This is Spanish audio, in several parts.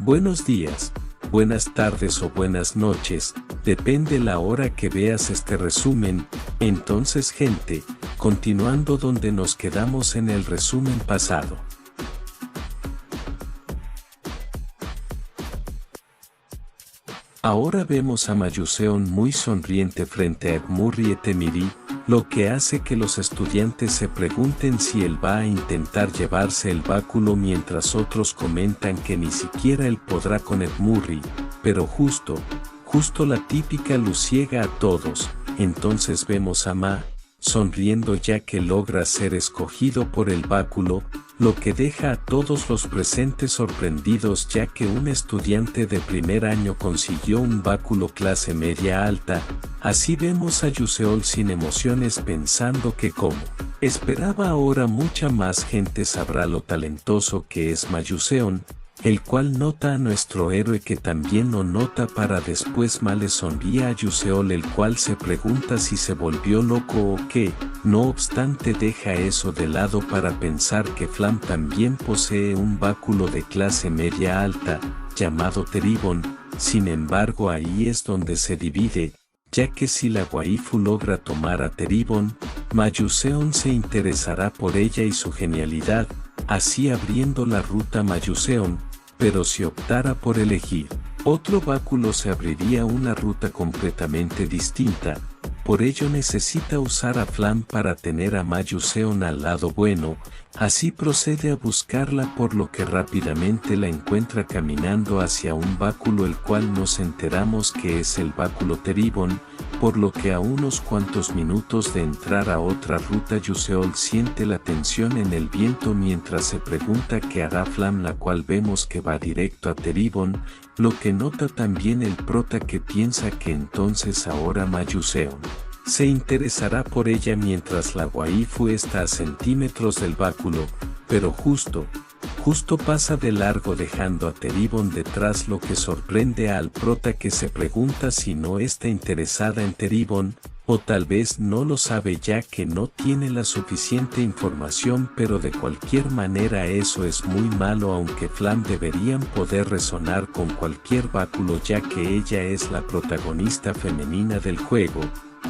Buenos días, buenas tardes o buenas noches, depende la hora que veas este resumen. Entonces, gente, continuando donde nos quedamos en el resumen pasado. Ahora vemos a Mayuseon muy sonriente frente a Edmurri y Temiri, lo que hace que los estudiantes se pregunten si él va a intentar llevarse el báculo, mientras otros comentan que ni siquiera él podrá con Edmurri, pero justo la típica luz ciega a todos. Entonces vemos a Ma, sonriendo ya que logra ser escogido por el báculo, lo que deja a todos los presentes sorprendidos ya que un estudiante de primer año consiguió un báculo clase media alta. Así vemos a Yuseol sin emociones pensando que como esperaba ahora mucha más gente sabrá lo talentoso que es Mayuseon, el cual nota a nuestro héroe que también lo nota para después Ma le sonríe a Yuseol, el cual se pregunta si se volvió loco o qué. No obstante deja eso de lado para pensar que Flam también posee un báculo de clase media alta, llamado Teribon. Sin embargo ahí es donde se divide, ya que si la waifu logra tomar a Teribon, Mayuseon se interesará por ella y su genialidad, así abriendo la ruta Mayuseon. Pero si optara por elegir otro báculo se abriría una ruta completamente distinta. Por ello necesita usar a Flam para tener a Mayuseon al lado bueno. Así procede a buscarla, por lo que rápidamente la encuentra caminando hacia un báculo, el cual nos enteramos que es el báculo Teribon, por lo que a unos cuantos minutos de entrar a otra ruta Yuseol siente la tensión en el viento mientras se pregunta qué hará Flam, la cual vemos que va directo a Teribon, lo que nota también el prota, que piensa que entonces ahora Mayuseon se interesará por ella mientras la waifu está a centímetros del báculo, pero justo pasa de largo dejando a Teribon detrás, lo que sorprende al prota, que se pregunta si no está interesada en Teribon, o tal vez no lo sabe ya que no tiene la suficiente información, pero de cualquier manera eso es muy malo, aunque Flam deberían poder resonar con cualquier báculo ya que ella es la protagonista femenina del juego.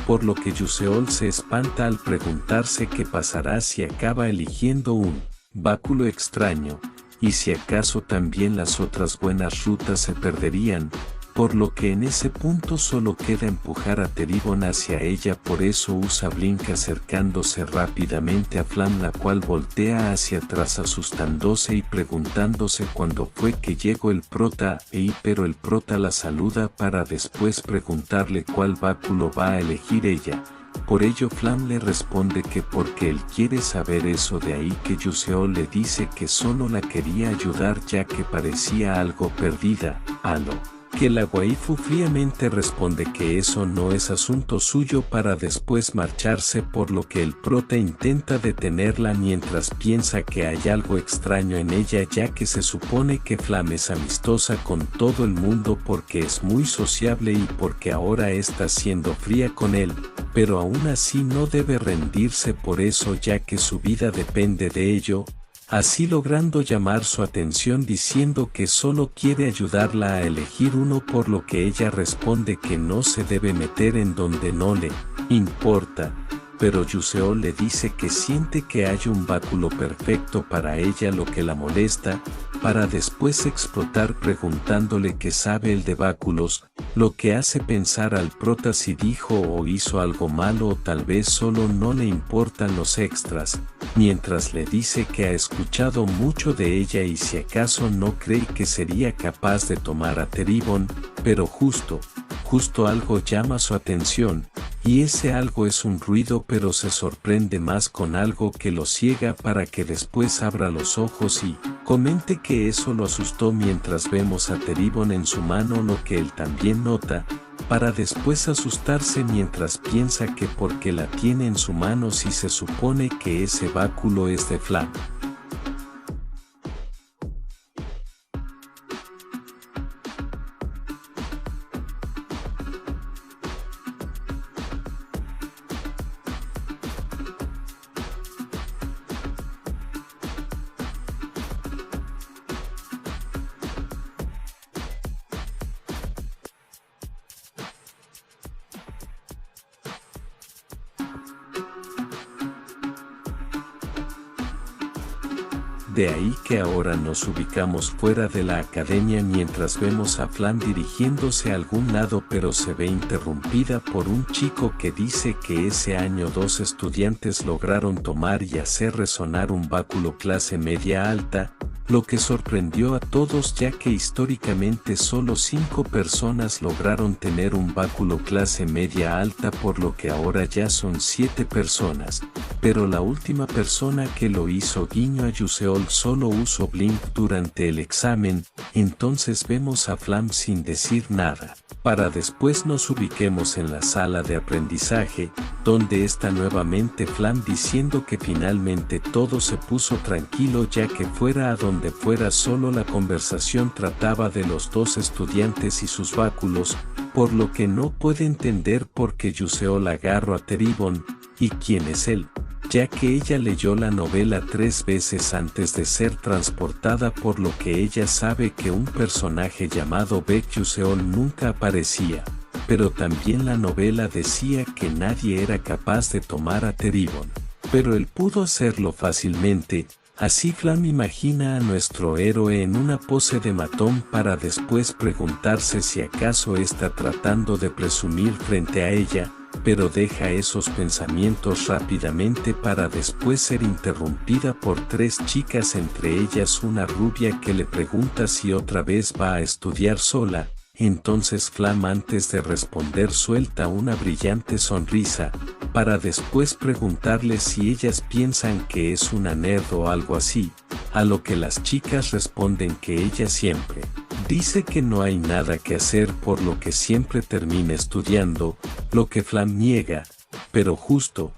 Por lo que Yuseol se espanta al preguntarse qué pasará si acaba eligiendo un báculo extraño, y si acaso también las otras buenas rutas se perderían, por lo que en ese punto solo queda empujar a Teribon hacia ella. Por eso usa Blink acercándose rápidamente a Flam, la cual voltea hacia atrás asustándose y preguntándose cuándo fue que llegó el prota, pero el prota la saluda para después preguntarle cuál báculo va a elegir ella. Por ello Flam le responde que porque él quiere saber eso, de ahí que Yuseol le dice que solo la quería ayudar ya que parecía algo perdida, a lo que la waifu fríamente responde que eso no es asunto suyo para después marcharse, por lo que el prota intenta detenerla mientras piensa que hay algo extraño en ella, ya que se supone que Flam es amistosa con todo el mundo porque es muy sociable y porque ahora está siendo fría con él, pero aún así no debe rendirse por eso ya que su vida depende de ello. Así logrando llamar su atención diciendo que solo quiere ayudarla a elegir uno, por lo que ella responde que no se debe meter en donde no le importa, pero Yuseol le dice que siente que hay un báculo perfecto para ella, lo que la molesta, para después explotar preguntándole qué sabe el de báculos, lo que hace pensar al prota si dijo o hizo algo malo o tal vez solo no le importan los extras, mientras le dice que ha escuchado mucho de ella y si acaso no cree que sería capaz de tomar a Teribon, pero justo algo llama su atención, y ese algo es un ruido, pero se sorprende más con algo que lo ciega para que después abra los ojos y comente que eso lo asustó, mientras vemos a Teribon en su mano, lo que él también nota, para después asustarse mientras piensa que porque la tiene en su mano si se supone que ese báculo es de Flam. De ahí que ahora nos ubicamos fuera de la academia mientras vemos a Flam dirigiéndose a algún lado, pero se ve interrumpida por un chico que dice que ese año 2 estudiantes lograron tomar y hacer resonar un báculo clase media alta, lo que sorprendió a todos ya que históricamente solo 5 personas lograron tener un báculo clase media alta, por lo que ahora ya son 7 personas, pero la última persona que lo hizo, guiño a Yuseol, solo usó Blink durante el examen. Entonces vemos a Flam sin decir nada, para después nos ubiquemos en la sala de aprendizaje, donde está nuevamente Flam diciendo que finalmente todo se puso tranquilo ya que fuera a donde fuera solo la conversación trataba de los 2 estudiantes y sus báculos, por lo que no puede entender por qué Yuseol agarró a Teribon, y quién es él, ya que ella leyó la novela 3 veces antes de ser transportada, por lo que ella sabe que un personaje llamado Baek Yuseol nunca aparecía, pero también la novela decía que nadie era capaz de tomar a Teribon, pero él pudo hacerlo fácilmente. Así Flam imagina a nuestro héroe en una pose de matón para después preguntarse si acaso está tratando de presumir frente a ella, pero deja esos pensamientos rápidamente para después ser interrumpida por 3 chicas, entre ellas una rubia que le pregunta si otra vez va a estudiar sola. Entonces Flam, antes de responder, suelta una brillante sonrisa, para después preguntarles si ellas piensan que es una nerd o algo así, a lo que las chicas responden que ella siempre dice que no hay nada que hacer, por lo que siempre termina estudiando, lo que Flam niega, pero justo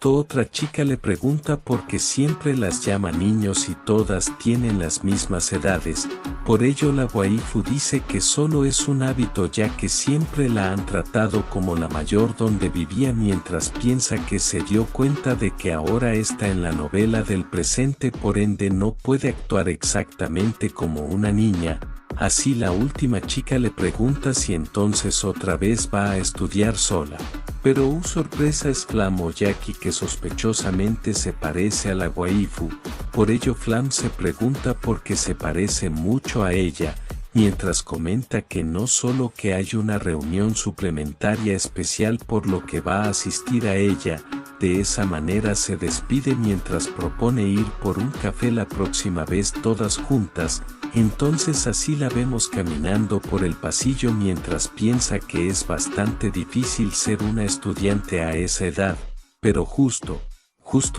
otra chica le pregunta por qué siempre las llama niños y todas tienen las mismas edades. Por ello la waifu dice que solo es un hábito ya que siempre la han tratado como la mayor donde vivía, mientras piensa que se dio cuenta de que ahora está en la novela del presente, por ende no puede actuar exactamente como una niña. Así la última chica le pregunta si entonces otra vez va a estudiar sola. Pero sorpresa, es Flam o Jackie, que sospechosamente se parece a la waifu, por ello Flam se pregunta por qué se parece mucho a ella, mientras comenta que no solo que hay una reunión suplementaria especial por lo que va a asistir a ella. De esa manera se despide mientras propone ir por un café la próxima vez todas juntas. Entonces así la vemos caminando por el pasillo mientras piensa que es bastante difícil ser una estudiante a esa edad, pero justo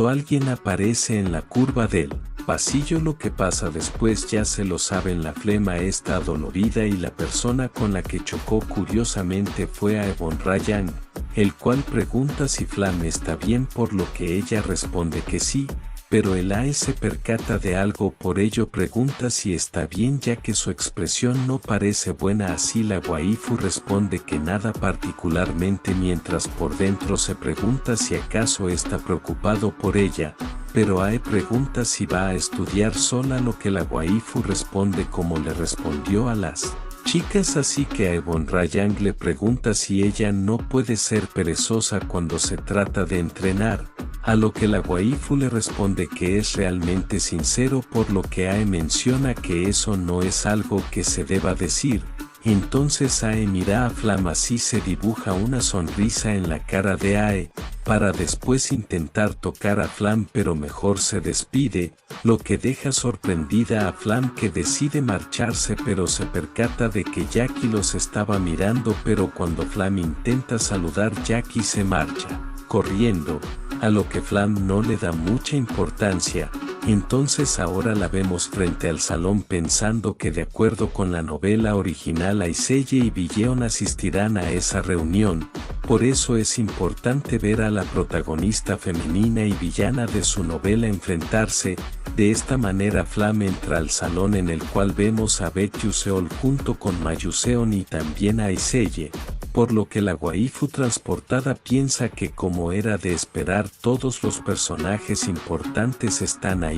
alguien aparece en la curva del pasillo. Lo que pasa después ya se lo saben, la flema está adolorida y la persona con la que chocó curiosamente fue a Ebon Ryan, el cual pregunta si Flam está bien, por lo que ella responde que sí, pero el AE se percata de algo, por ello pregunta si está bien ya que su expresión no parece buena. Así la waifu responde que nada particularmente, mientras por dentro se pregunta si acaso está preocupado por ella, pero AE pregunta si va a estudiar sola, lo que la waifu responde como le respondió a las chicas. Así que a Ebon Ryan le pregunta si ella no puede ser perezosa cuando se trata de entrenar, a lo que la waifu le responde que es realmente sincero, por lo que AE menciona que eso no es algo que se deba decir. Entonces AE mira a Flam, así se dibuja una sonrisa en la cara de AE, para después intentar tocar a Flam, pero mejor se despide, lo que deja sorprendida a Flam, que decide marcharse, pero se percata de que Jackie los estaba mirando, pero cuando Flam intenta saludar, Jackie se marcha corriendo, a lo que Flam no le da mucha importancia. Entonces ahora la vemos frente al salón pensando que de acuerdo con la novela original Aiseye y Billeon asistirán a esa reunión, por eso es importante ver a la protagonista femenina y villana de su novela enfrentarse. De esta manera Flam entra al salón, en el cual vemos a Baek Yuseol junto con Ma Yuseon y también a Aiseye, por lo que la waifu transportada piensa que, como era de esperar, todos los personajes importantes están ahí.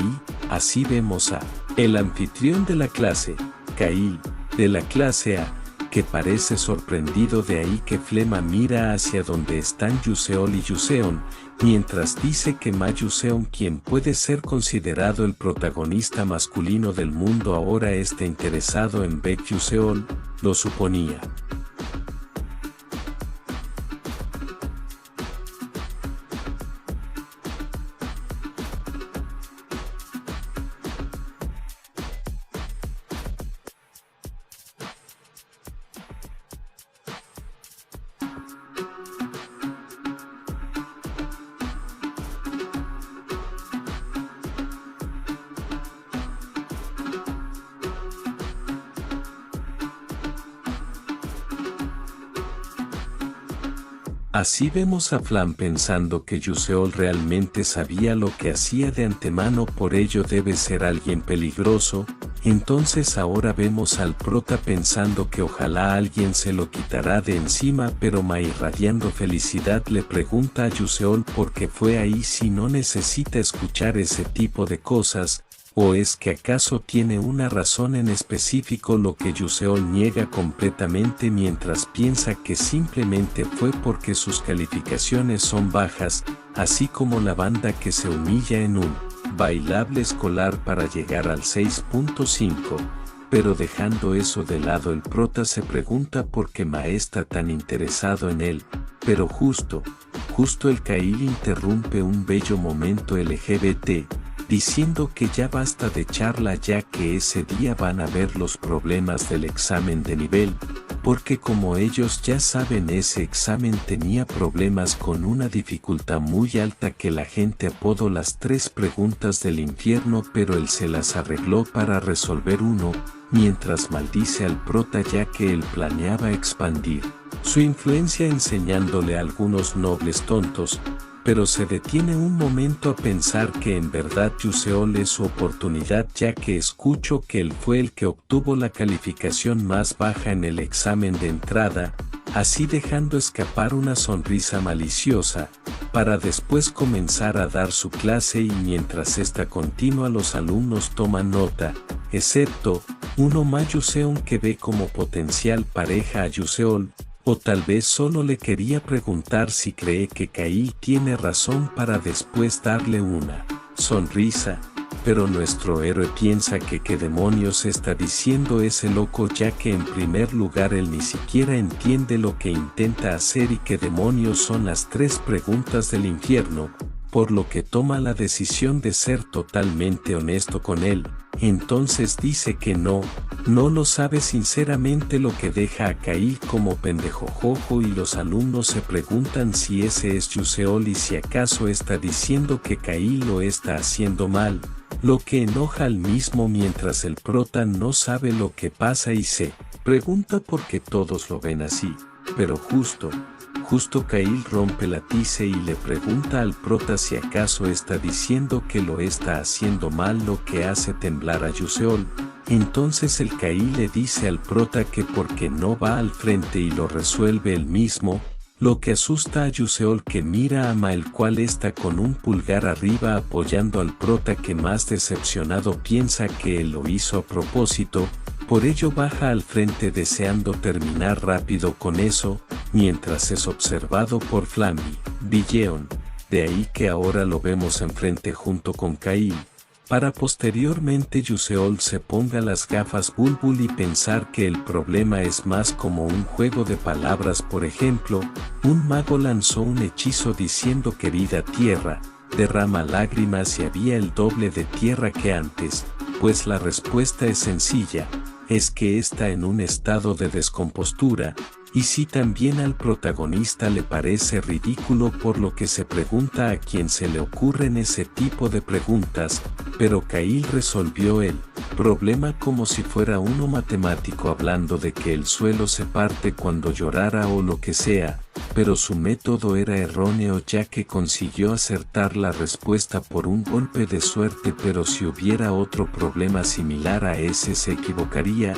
Así vemos a el anfitrión de la clase, Kail, de la clase A, que parece sorprendido. De ahí que Flema mira hacia donde están Yuseol y Yuseon, mientras dice que Ma Yuseon, quien puede ser considerado el protagonista masculino del mundo, ahora está interesado en Baek Yuseol, lo suponía. Así vemos a Flam pensando que Yuseol realmente sabía lo que hacía de antemano, por ello debe ser alguien peligroso. Entonces ahora vemos al prota pensando que ojalá alguien se lo quitará de encima, pero Ma, irradiando felicidad, le pregunta a Yuseol por qué fue ahí si no necesita escuchar ese tipo de cosas. ¿O es que acaso tiene una razón en específico? Lo que Yuseol niega completamente, mientras piensa que simplemente fue porque sus calificaciones son bajas, así como la banda que se humilla en un bailable escolar para llegar al 6.5. Pero dejando eso de lado, el prota se pregunta por qué Ma está tan interesado en él, pero justo el Kail interrumpe un bello momento LGBT, diciendo que ya basta de charla, ya que ese día van a ver los problemas del examen de nivel, porque como ellos ya saben, ese examen tenía problemas con una dificultad muy alta que la gente apodó las 3 preguntas del infierno, pero él se las arregló para resolver uno, mientras maldice al prota ya que él planeaba expandir su influencia enseñándole a algunos nobles tontos. Pero se detiene un momento a pensar que en verdad Yuseol es su oportunidad, ya que escucho que él fue el que obtuvo la calificación más baja en el examen de entrada, así dejando escapar una sonrisa maliciosa, para después comenzar a dar su clase. Y mientras esta continúa, los alumnos toman nota, excepto uno, Ma Yuseon, que ve como potencial pareja a Yuseol. O tal vez solo le quería preguntar si cree que Kail tiene razón para después darle una sonrisa, pero nuestro héroe piensa que qué demonios está diciendo ese loco, ya que en primer lugar él ni siquiera entiende lo que intenta hacer y qué demonios son las 3 preguntas del infierno, por lo que toma la decisión de ser totalmente honesto con él. Entonces dice que no lo sabe sinceramente, lo que deja a Kail como pendejojojo, y los alumnos se preguntan si ese es Yuseol y si acaso está diciendo que Kail lo está haciendo mal, lo que enoja al mismo, mientras el prota no sabe lo que pasa y se pregunta por qué todos lo ven así, pero justo Kail rompe la tiza y le pregunta al prota si acaso está diciendo que lo está haciendo mal, lo que hace temblar a Yuseol. Entonces el Kail le dice al prota que porque no va al frente y lo resuelve él mismo, lo que asusta a Yuseol, que mira a Ma, el cual está con un pulgar arriba apoyando al prota, que más decepcionado piensa que él lo hizo a propósito. Por ello baja al frente deseando terminar rápido con eso, mientras es observado por Flam y Billeon. De ahí que ahora lo vemos enfrente junto con Kail, para posteriormente Yuseol se ponga las gafas Bulbul y pensar que el problema es más como un juego de palabras. Por ejemplo, un mago lanzó un hechizo diciendo querida tierra, derrama lágrimas, y había el doble de tierra que antes, pues la respuesta es sencilla, es que está en un estado de descompostura. Y si también al protagonista le parece ridículo, por lo que se pregunta a quién se le ocurren ese tipo de preguntas, pero Kail resolvió el problema como si fuera uno matemático, hablando de que el suelo se parte cuando llorara o lo que sea, pero su método era erróneo, ya que consiguió acertar la respuesta por un golpe de suerte, pero si hubiera otro problema similar a ese se equivocaría.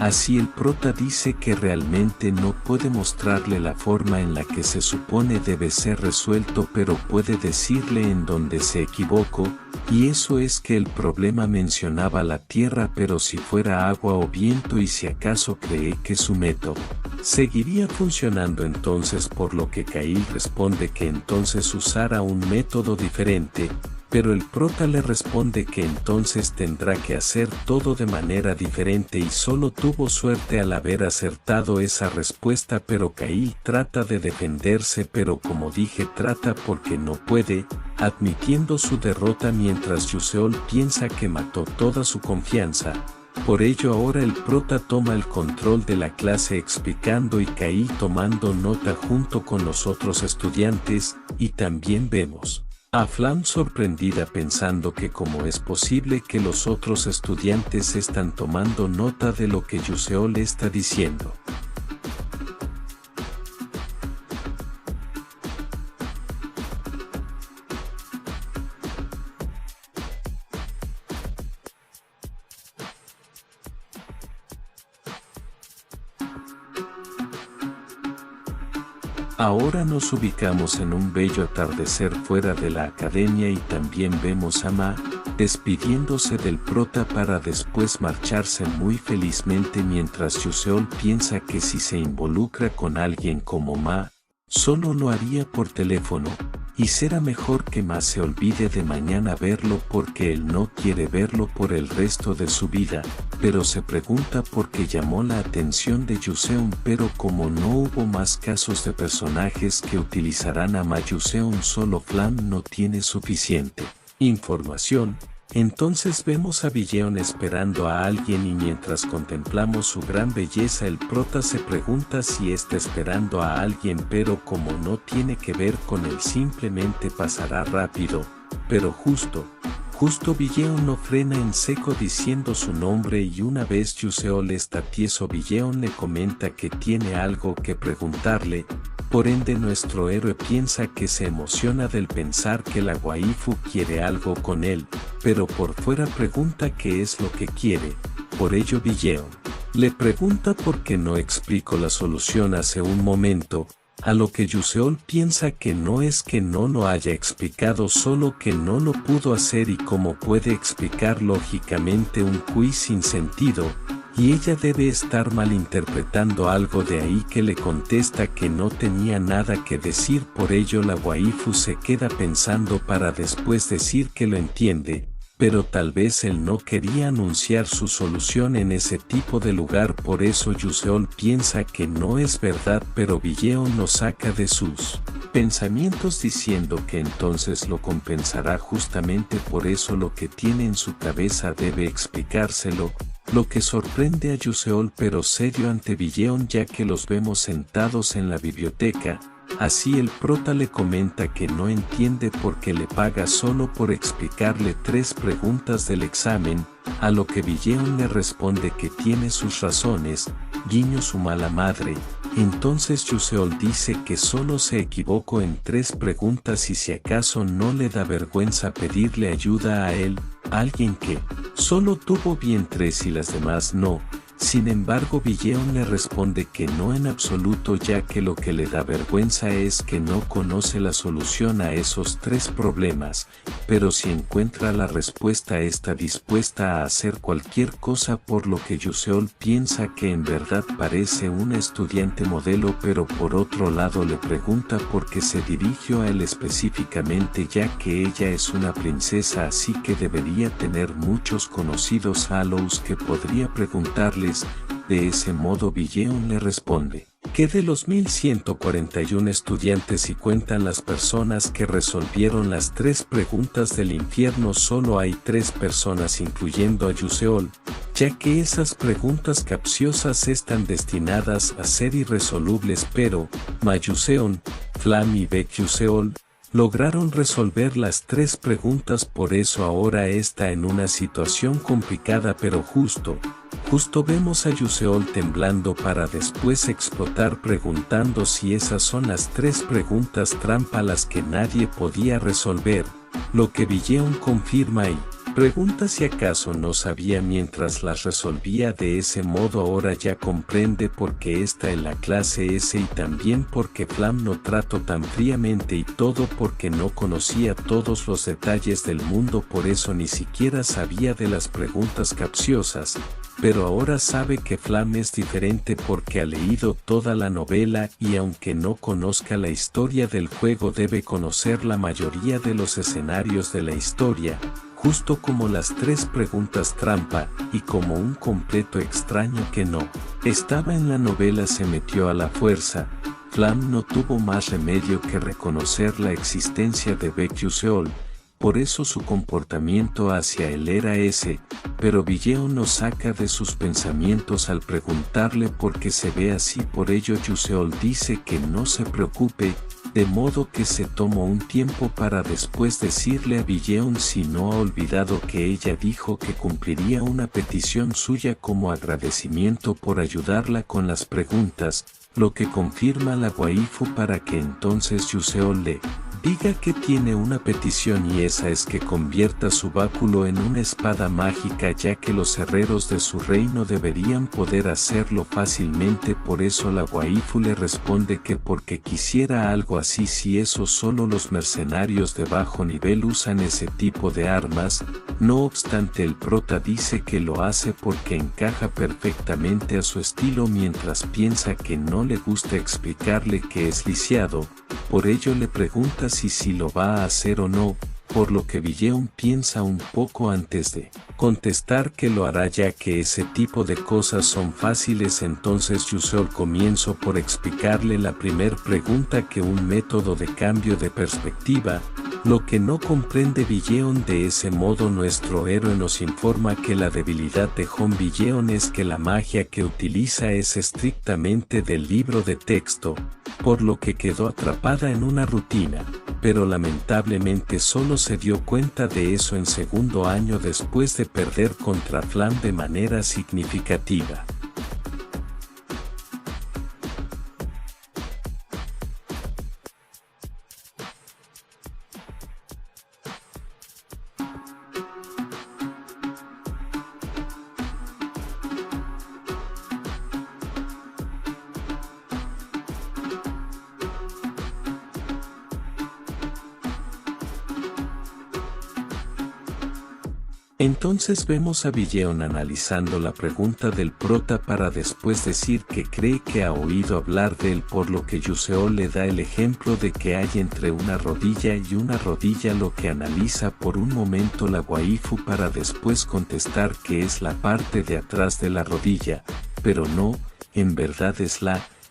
Así el prota dice que realmente no puede mostrarle la forma en la que se supone debe ser resuelto, pero puede decirle en dónde se equivocó, y eso es que el problema mencionaba la tierra, pero si fuera agua o viento, y si acaso cree que su método seguiría funcionando entonces, por lo que Caín responde que entonces usara un método diferente, pero el prota le responde que entonces tendrá que hacer todo de manera diferente y solo tuvo suerte al haber acertado esa respuesta. Pero Caín trata de defenderse, pero como dije trata porque no puede, admitiendo su derrota, mientras Yuseol piensa que mató toda su confianza. Por ello ahora el prota toma el control de la clase explicando y Caín tomando nota junto con los otros estudiantes, y también vemos a Flam sorprendida pensando que cómo es posible que los otros estudiantes están tomando nota de lo que Yuseol está diciendo. Ahora nos ubicamos en un bello atardecer fuera de la academia y también vemos a Ma despidiéndose del prota para después marcharse muy felizmente, mientras Yuseol piensa que si se involucra con alguien como Ma, solo lo haría por teléfono, y será mejor que Ma se olvide de mañana verlo porque él no quiere verlo por el resto de su vida, pero se pregunta por qué llamó la atención de Yuseon, pero como no hubo más casos de personajes que utilizarán a Ma, Yuseon solo Flam no tiene suficiente información. Entonces vemos a Billeon esperando a alguien y mientras contemplamos su gran belleza el prota se pregunta si está esperando a alguien, pero como no tiene que ver con él simplemente pasará rápido, pero justo Billeon no frena en seco diciendo su nombre y una vez Yuseol está tieso Billeon le comenta que tiene algo que preguntarle. Por ende nuestro héroe piensa que se emociona del pensar que la waifu quiere algo con él, pero por fuera pregunta qué es lo que quiere. Por ello Billeon le pregunta por qué no explicó la solución hace un momento, a lo que Yuseol piensa que no es que no lo haya explicado, solo que no lo pudo hacer y cómo puede explicar lógicamente un quiz sin sentido. Y ella debe estar malinterpretando algo, de ahí que le contesta que no tenía nada que decir. Por ello la waifu se queda pensando para después decir que lo entiende, pero tal vez él no quería anunciar su solución en ese tipo de lugar. Por eso Yuseol piensa que no es verdad, pero Billeon lo saca de sus pensamientos diciendo que entonces lo compensará, justamente por eso lo que tiene en su cabeza debe explicárselo. Lo que sorprende a Yuseol pero serio ante Billeon, ya que los vemos sentados en la biblioteca. Así el prota le comenta que no entiende por qué le paga solo por explicarle 3 preguntas del examen, a lo que Billeon le responde que tiene sus razones, guiño su mala madre. Entonces Yuseol dice que solo se equivocó en 3 preguntas y si acaso no le da vergüenza pedirle ayuda a él, alguien que solo tuvo bien 3 y las demás no. Sin embargo Billeon le responde que no en absoluto, ya que lo que le da vergüenza es que no conoce la solución a esos 3 problemas, pero si encuentra la respuesta está dispuesta a hacer cualquier cosa, por lo que Yuseol piensa que en verdad parece una estudiante modelo, pero por otro lado le pregunta por qué se dirigió a él específicamente, ya que ella es una princesa, así que debería tener muchos conocidos Hallows que podría preguntarles. De ese modo Billeon le responde que de los 1141 estudiantes y cuentan las personas que resolvieron las 3 preguntas del infierno, solo hay 3 personas incluyendo a Yuseol, ya que esas preguntas capciosas están destinadas a ser irresolubles, pero Ma Yuseon, Flam y Baek Yuseol lograron resolver las 3 preguntas, por eso ahora está en una situación complicada, pero justo vemos a Yuseol temblando para después explotar preguntando si esas son las 3 preguntas trampa las que nadie podía resolver, lo que Billeon confirma y Pregunta si acaso no sabía mientras las resolvía de ese modo. Ahora ya comprende por qué está en la clase S y también porque Flam no trató tan fríamente y todo porque no conocía todos los detalles del mundo, por eso ni siquiera sabía de las preguntas capciosas. Pero ahora sabe que Flam es diferente porque ha leído toda la novela y aunque no conozca la historia del juego debe conocer la mayoría de los escenarios de la historia, justo como las 3 preguntas trampa, y como un completo extraño que no estaba en la novela se metió a la fuerza. Flam no tuvo más remedio que reconocer la existencia de Becquerel, por eso su comportamiento hacia él era ese, pero Villeon no saca de sus pensamientos al preguntarle por qué se ve así. Por ello Yuseol dice que no se preocupe, de modo que se tomó un tiempo para después decirle a Villeon si no ha olvidado que ella dijo que cumpliría una petición suya como agradecimiento por ayudarla con las preguntas, lo que confirma la waifu para que entonces Yuseol le diga que tiene una petición y esa es que convierta su báculo en una espada mágica, ya que los herreros de su reino deberían poder hacerlo fácilmente. Por eso la waifu le responde que porque quisiera algo así, si eso solo los mercenarios de bajo nivel usan ese tipo de armas. No obstante, el prota dice que lo hace porque encaja perfectamente a su estilo, mientras piensa que no le gusta explicarle que es lisiado. Por ello le pregunta si lo va a hacer o no, por lo que Villeon piensa un poco antes de contestar que lo hará, ya que ese tipo de cosas son fáciles. Entonces Yuseol comienza por explicarle la primer pregunta, que un método de cambio de perspectiva, lo que no comprende Villeon. De ese modo nuestro héroe nos informa que la debilidad de Hon Villeon es que la magia que utiliza es estrictamente del libro de texto, por lo que quedó atrapada en una rutina, pero lamentablemente solo se dio cuenta de eso en segundo año después de perder contra Flam de manera significativa. Entonces vemos a Villeon analizando la pregunta del prota para después decir que cree que ha oído hablar de él, por lo que Yuseol le da el ejemplo de que hay entre una rodilla y una rodilla, lo que analiza por un momento la waifu para después contestar que es la parte de atrás de la rodilla, pero no, en verdad es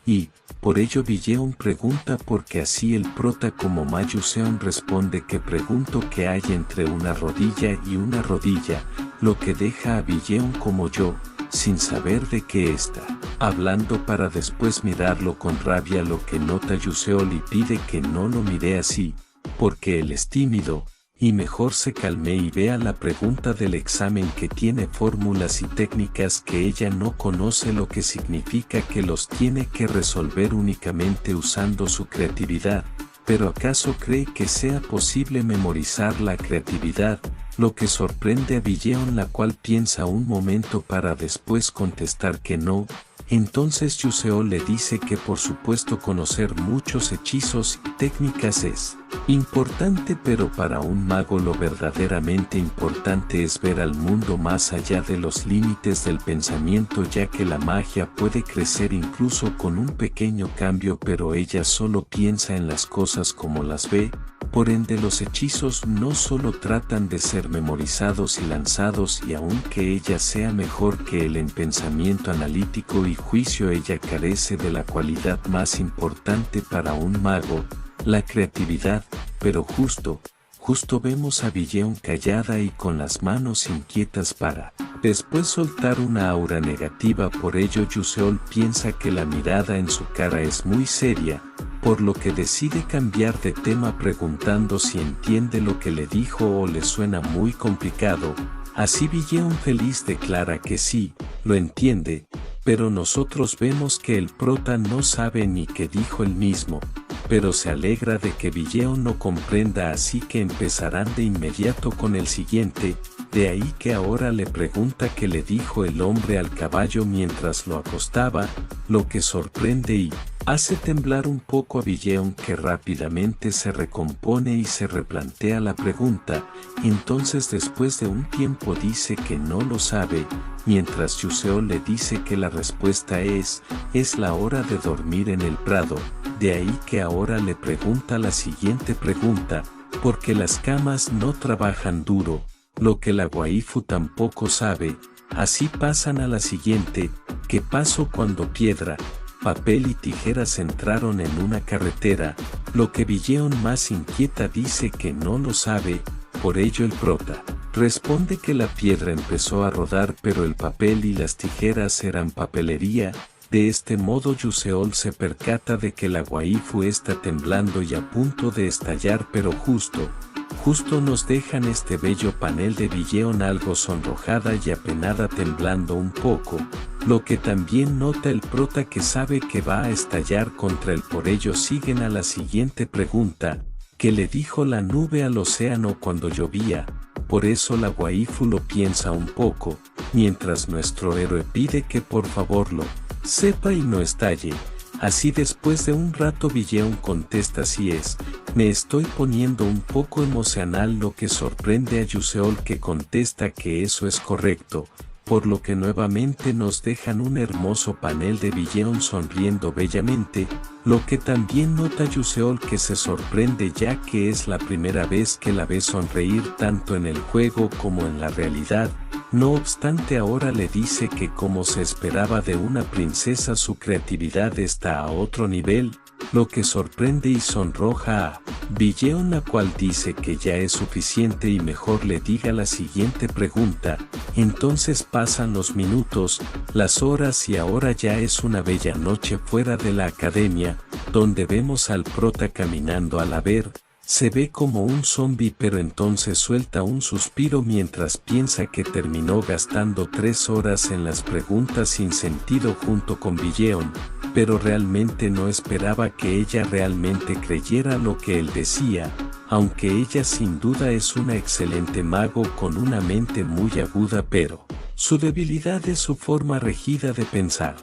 y por ello Villeon pregunta porque así el prota como Yuseon responde que pregunto qué hay entre una rodilla y una rodilla, lo que deja a Villeon como yo, sin saber de qué está hablando, para después mirarlo con rabia, lo que nota Yuseol y pide que no lo mire así, porque él es tímido, y mejor se calme y vea la pregunta del examen, que tiene fórmulas y técnicas que ella no conoce, lo que significa que los tiene que resolver únicamente usando su creatividad. ¿Pero acaso cree que sea posible memorizar la creatividad? Lo que sorprende a Villeon, la cual piensa un momento para después contestar que no. Entonces Yuseol le dice que por supuesto conocer muchos hechizos y técnicas es importante, pero para un mago lo verdaderamente importante es ver al mundo más allá de los límites del pensamiento, ya que la magia puede crecer incluso con un pequeño cambio, pero ella solo piensa en las cosas como las ve. Por ende, los hechizos no solo tratan de ser memorizados y lanzados, y aunque ella sea mejor que él en pensamiento analítico y juicio, ella carece de la cualidad más importante para un mago, la creatividad. Pero justo vemos a Villeon callada y con las manos inquietas para después soltar una aura negativa. Por ello Yuseol piensa que la mirada en su cara es muy seria, por lo que decide cambiar de tema preguntando si entiende lo que le dijo o le suena muy complicado. Así Villeon feliz declara que sí, lo entiende, pero nosotros vemos que el prota no sabe ni qué dijo él mismo, pero se alegra de que Villeon no comprenda, así que empezarán de inmediato con el siguiente, De ahí que ahora le pregunta qué le dijo el hombre al caballo mientras lo acostaba, lo que sorprende y hace temblar un poco a Billeon, que rápidamente se recompone y se replantea la pregunta. Entonces después de un tiempo dice que no lo sabe, mientras Yuseol le dice que la respuesta es la hora de dormir en el prado. De ahí que ahora le pregunta la siguiente pregunta, porque las camas no trabajan duro, lo que la waifu tampoco sabe. Así pasan a la siguiente, ¿qué pasó cuando piedra, papel y tijeras entraron en una carretera? Lo que Billeon más inquieta dice que no lo sabe. Por ello el prota responde que la piedra empezó a rodar, pero el papel y las tijeras eran papelería. De este modo Yuseol se percata de que la waifu está temblando y a punto de estallar, pero justo nos dejan este bello panel de Billeon algo sonrojada y apenada, temblando un poco, lo que también nota el prota, que sabe que va a estallar contra él. Por ello siguen a la siguiente pregunta, ¿qué le dijo la nube al océano cuando llovía? Por eso la waifu lo piensa un poco, mientras nuestro héroe pide que por favor lo sepa y no estalle. Así después de un rato Billeon contesta: así es, me estoy poniendo un poco emocional, lo que sorprende a Yuseol, que contesta que eso es correcto, por lo que nuevamente nos dejan un hermoso panel de Billeon sonriendo bellamente, lo que también nota Yuseol, que se sorprende ya que es la primera vez que la ve sonreír tanto en el juego como en la realidad. No obstante, ahora le dice que como se esperaba de una princesa, su creatividad está a otro nivel, lo que sorprende y sonroja a Billeon, la cual dice que ya es suficiente y mejor le diga la siguiente pregunta. Entonces pasan los minutos, las horas y ahora ya es una bella noche fuera de la academia, donde vemos al prota caminando. Al ver, se ve como un zombi, pero entonces suelta un suspiro mientras piensa que terminó gastando 3 horas en las preguntas sin sentido junto con Billeon, pero realmente no esperaba que ella realmente creyera lo que él decía, aunque ella sin duda es una excelente mago con una mente muy aguda, pero su debilidad es su forma rígida de pensar.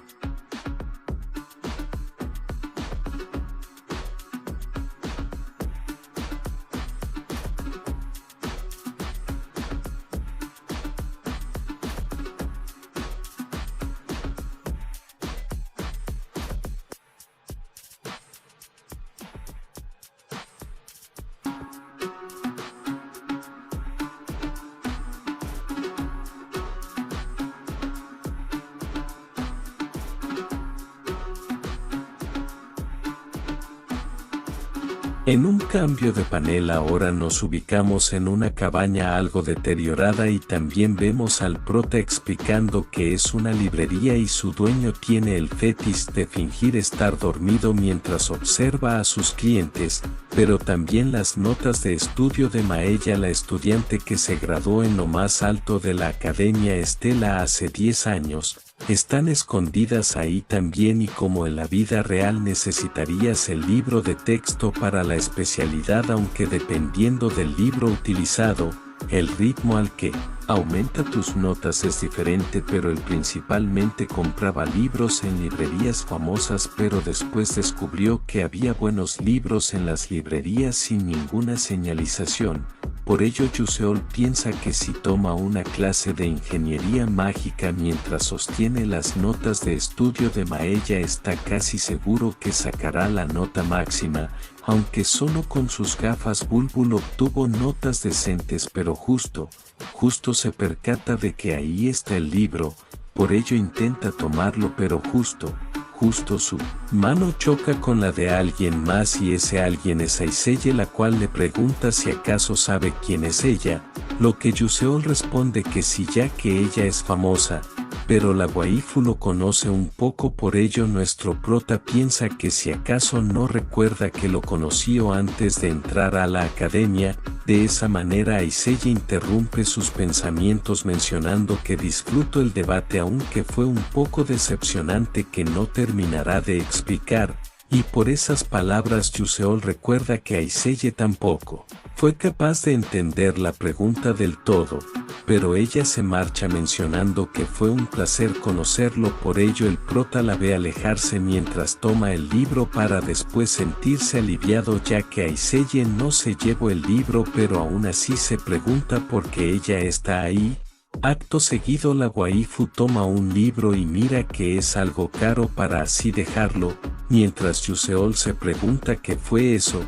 En un cambio de panel ahora nos ubicamos en una cabaña algo deteriorada y también vemos al prota explicando que es una librería y su dueño tiene el fetish de fingir estar dormido mientras observa a sus clientes, pero también las notas de estudio de Maella, la estudiante que se graduó en lo más alto de la Academia Estela hace 10 años. Están escondidas ahí también, y como en la vida real necesitarías el libro de texto para la especialidad, aunque dependiendo del libro utilizado, el ritmo al que aumenta tus notas es diferente, pero él principalmente compraba libros en librerías famosas, pero después descubrió que había buenos libros en las librerías sin ninguna señalización. Por ello Yuseol piensa que si toma una clase de ingeniería mágica mientras sostiene las notas de estudio de Maella, está casi seguro que sacará la nota máxima, aunque solo con sus gafas. Bulbul obtuvo notas decentes, pero justo se percata de que ahí está el libro, por ello intenta tomarlo, pero justo su mano choca con la de alguien más, y ese alguien es Aiselle, la cual le pregunta si acaso sabe quién es ella, lo que Yuseol responde que sí, ya que ella es famosa, pero la waifu lo conoce un poco. Por ello nuestro prota piensa que si acaso no recuerda que lo conoció antes de entrar a la academia. De esa manera Aiselle interrumpe sus pensamientos mencionando que disfrutó el debate, aunque fue un poco decepcionante, que no terminará de explicar, y por esas palabras Yuseol recuerda que Aiselle tampoco Fue capaz de entender la pregunta del todo, pero ella se marcha mencionando que fue un placer conocerlo. Por ello el prota la ve alejarse mientras toma el libro para después sentirse aliviado, ya que Aiseye no se llevó el libro, pero aún así se pregunta por qué ella está ahí. Acto seguido la waifu toma un libro y mira que es algo caro para así dejarlo, mientras Yuseol se pregunta qué fue eso,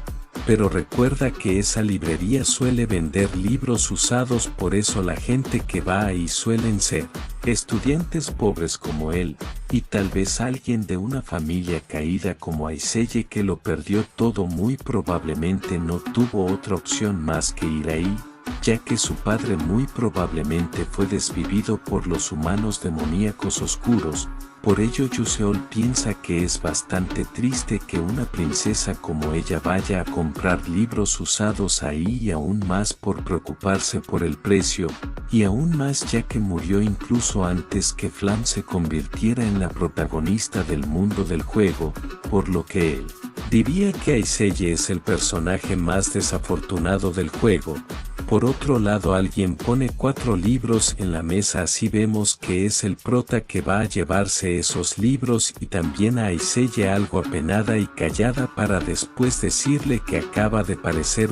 pero recuerda que esa librería suele vender libros usados, por eso la gente que va ahí suelen ser estudiantes pobres como él, y tal vez alguien de una familia caída como Aiseye que lo perdió todo. Muy probablemente no tuvo otra opción más que ir ahí, ya que su padre muy probablemente fue desvivido por los humanos demoníacos oscuros. Por ello Yuseol piensa que es bastante triste que una princesa como ella vaya a comprar libros usados ahí, y aún más por preocuparse por el precio, y aún más ya que murió incluso antes que Flam se convirtiera en la protagonista del mundo del juego, por lo que él diría que Aiseye es el personaje más desafortunado del juego. Por otro lado, alguien pone 4 libros en la mesa, así vemos que es el prota que va a llevarse esos libros, y también a Aiseye algo apenada y callada para después decirle que acaba de parecer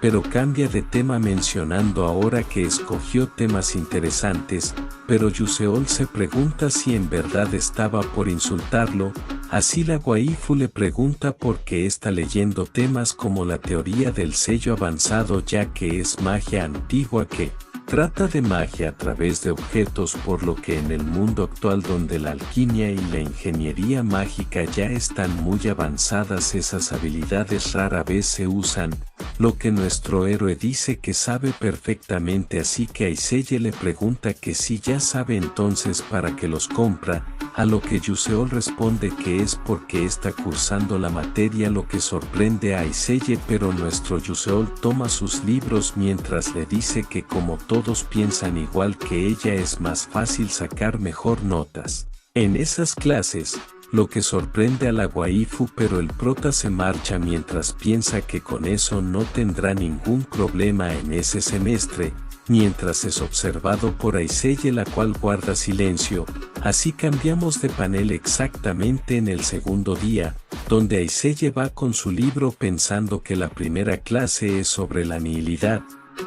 pero cambia de tema mencionando ahora que escogió temas interesantes, pero Yuseol se pregunta si en verdad estaba por insultarlo. Así la waifu le pregunta por qué está leyendo temas como la teoría del sello avanzado, ya que es magia antigua que trata de magia a través de objetos, por lo que en el mundo actual donde la alquimia y la ingeniería mágica ya están muy avanzadas, esas habilidades rara vez se usan, lo que nuestro héroe dice que sabe perfectamente, así que Aiseye le pregunta que si ya sabe entonces para qué los compra, a lo que Yuseol responde que es porque está cursando la materia, lo que sorprende a Aiseye, pero nuestro Yuseol toma sus libros mientras le dice que como todos piensan igual que ella es más fácil sacar mejor notas en esas clases, lo que sorprende a la waifu, pero el prota se marcha mientras piensa que con eso no tendrá ningún problema en ese semestre, mientras es observado por Aiseye, la cual guarda silencio. Así cambiamos de panel exactamente en el segundo día, donde Aiseye va con su libro pensando que la primera clase es sobre la nihilidad,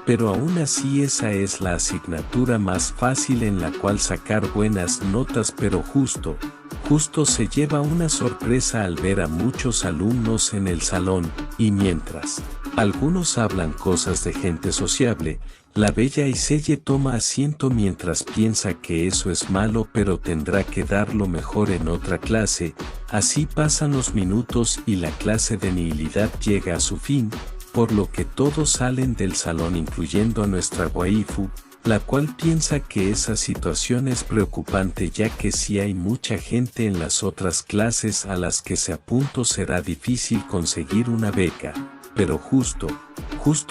pero aún así esa es la asignatura más fácil en la cual sacar buenas notas, pero justo se lleva una sorpresa al ver a muchos alumnos en el salón, y mientras algunos hablan cosas de gente sociable, la bella Aiseye toma asiento mientras piensa que eso es malo, pero tendrá que dar lo mejor en otra clase. Así pasan los minutos y la clase de nihilidad llega a su fin, por lo que todos salen del salón incluyendo a nuestra waifu, la cual piensa que esa situación es preocupante, ya que si hay mucha gente en las otras clases a las que se apuntó será difícil conseguir una beca, pero justo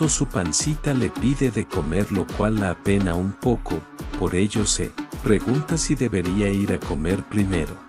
su pancita le pide de comer, lo cual la apena un poco, por ello se pregunta si debería ir a comer primero.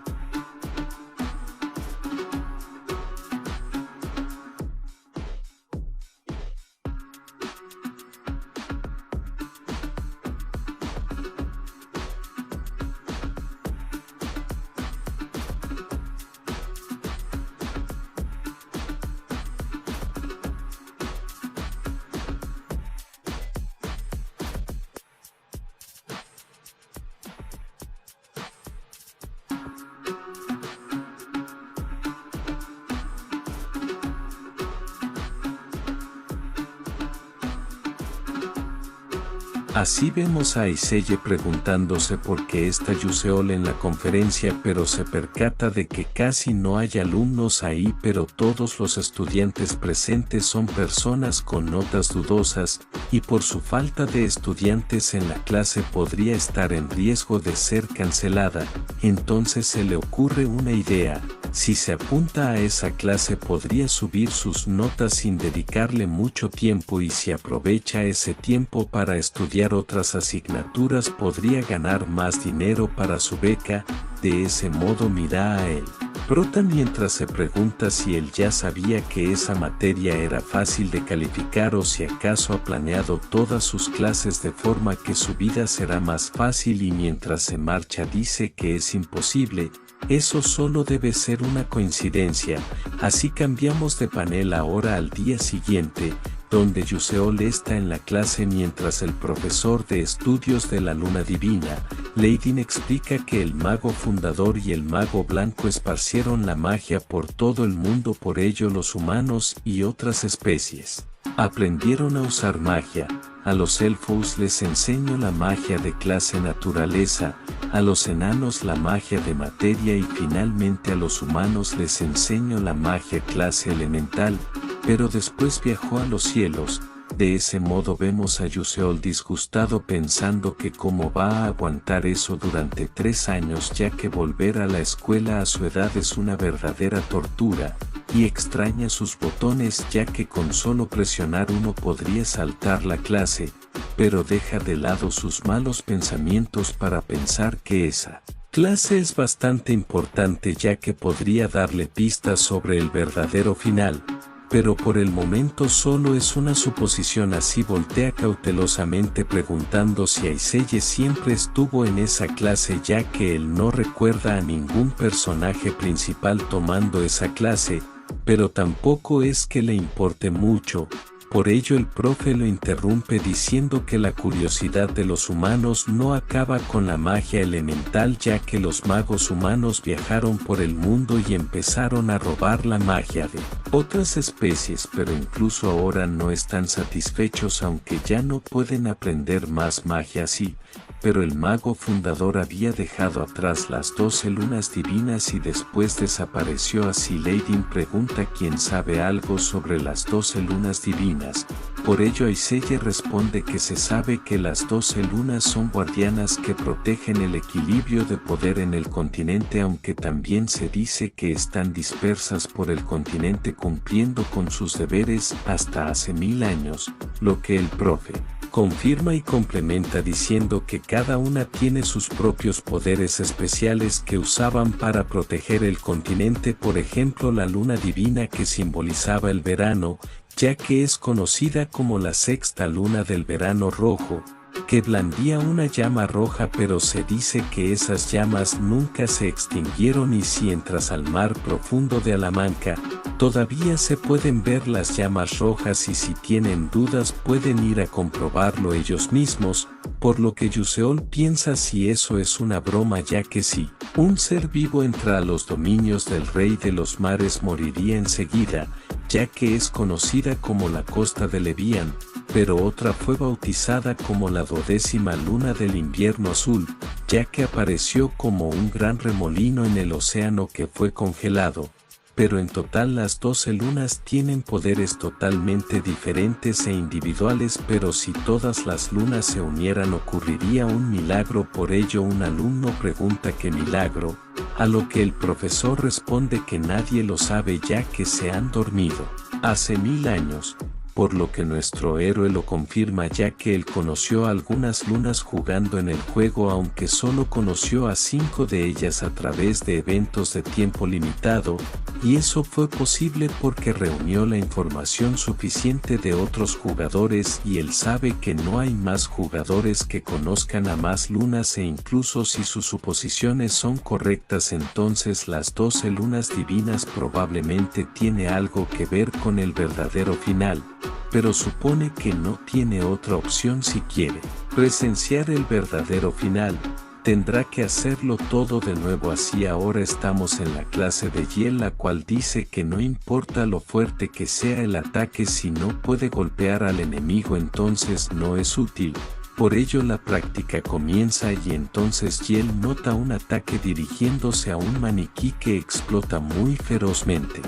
Así vemos a Aiseye preguntándose por qué está Yuseol en la conferencia, pero se percata de que casi no hay alumnos ahí, pero todos los estudiantes presentes son personas con notas dudosas, y por su falta de estudiantes en la clase podría estar en riesgo de ser cancelada. Entonces se le ocurre una idea: si se apunta a esa clase podría subir sus notas sin dedicarle mucho tiempo, y si aprovecha ese tiempo para estudiar otras asignaturas podría ganar más dinero para su beca. De ese modo mira a él Brota mientras se pregunta si él ya sabía que esa materia era fácil de calificar o si acaso ha planeado todas sus clases de forma que su vida será más fácil y mientras se marcha dice que es imposible. Eso solo debe ser una coincidencia. Así cambiamos de panel ahora al día siguiente, donde Yuseol está en la clase mientras el profesor de estudios de la luna divina, Leidin, explica que el mago fundador y el mago blanco esparcieron la magia por todo el mundo, por ello los humanos y otras especies aprendieron a usar magia. A los elfos les enseño la magia de clase naturaleza, a los enanos la magia de materia y finalmente a los humanos les enseño la magia clase elemental, pero después viajó a los cielos. De ese modo vemos a Yuseol disgustado pensando que cómo va a aguantar eso durante 3 años, ya que volver a la escuela a su edad es una verdadera tortura, y extraña sus botones ya que con solo presionar uno podría saltar la clase, pero deja de lado sus malos pensamientos para pensar que esa clase es bastante importante ya que podría darle pistas sobre el verdadero final. Pero por el momento solo es una suposición, así voltea cautelosamente preguntando si Aiseye siempre estuvo en esa clase ya que él no recuerda a ningún personaje principal tomando esa clase, pero tampoco es que le importe mucho. Por ello el profe lo interrumpe diciendo que la curiosidad de los humanos no acaba con la magia elemental ya que los magos humanos viajaron por el mundo y empezaron a robar la magia de otras especies, pero incluso ahora no están satisfechos aunque ya no pueden aprender más magia así. Pero el mago fundador había dejado atrás las 12 lunas divinas y después desapareció, así Leidin pregunta quién sabe algo sobre las 12 lunas divinas. Por ello Aiseye responde que se sabe que las 12 lunas son guardianas que protegen el equilibrio de poder en el continente, aunque también se dice que están dispersas por el continente cumpliendo con sus deberes hasta hace 1000 años, lo que el profe confirma y complementa diciendo que cada una tiene sus propios poderes especiales que usaban para proteger el continente, por ejemplo la luna divina que simbolizaba el verano, ya que es conocida como la sexta luna del verano rojo, que blandía una llama roja, pero se dice que esas llamas nunca se extinguieron y si entras al mar profundo de Alamanca, todavía se pueden ver las llamas rojas y si tienen dudas pueden ir a comprobarlo ellos mismos, por lo que Yuseol piensa si eso es una broma ya que si un ser vivo entra a los dominios del rey de los mares moriría enseguida, ya que es conocida como la costa de Levián, pero otra fue bautizada como la 12ª luna del invierno azul, ya que apareció como un gran remolino en el océano que fue congelado. Pero en total las 12 lunas tienen poderes totalmente diferentes e individuales, pero si todas las lunas se unieran ocurriría un milagro. Por ello un alumno pregunta ¿qué milagro? A lo que el profesor responde que nadie lo sabe ya que se han dormido hace 1000 años. Por lo que nuestro héroe lo confirma ya que él conoció algunas lunas jugando en el juego, aunque solo conoció a 5 de ellas a través de eventos de tiempo limitado, y eso fue posible porque reunió la información suficiente de otros jugadores y él sabe que no hay más jugadores que conozcan a más lunas, e incluso si sus suposiciones son correctas entonces las 12 lunas divinas probablemente tiene algo que ver con el verdadero final. Pero supone que no tiene otra opción si quiere presenciar el verdadero final, tendrá que hacerlo todo de nuevo. Así ahora estamos en la clase de Hiel, la cual dice que no importa lo fuerte que sea el ataque, si no puede golpear al enemigo entonces no es útil. Por ello la práctica comienza y entonces Hiel nota un ataque dirigiéndose a un maniquí que explota muy ferozmente.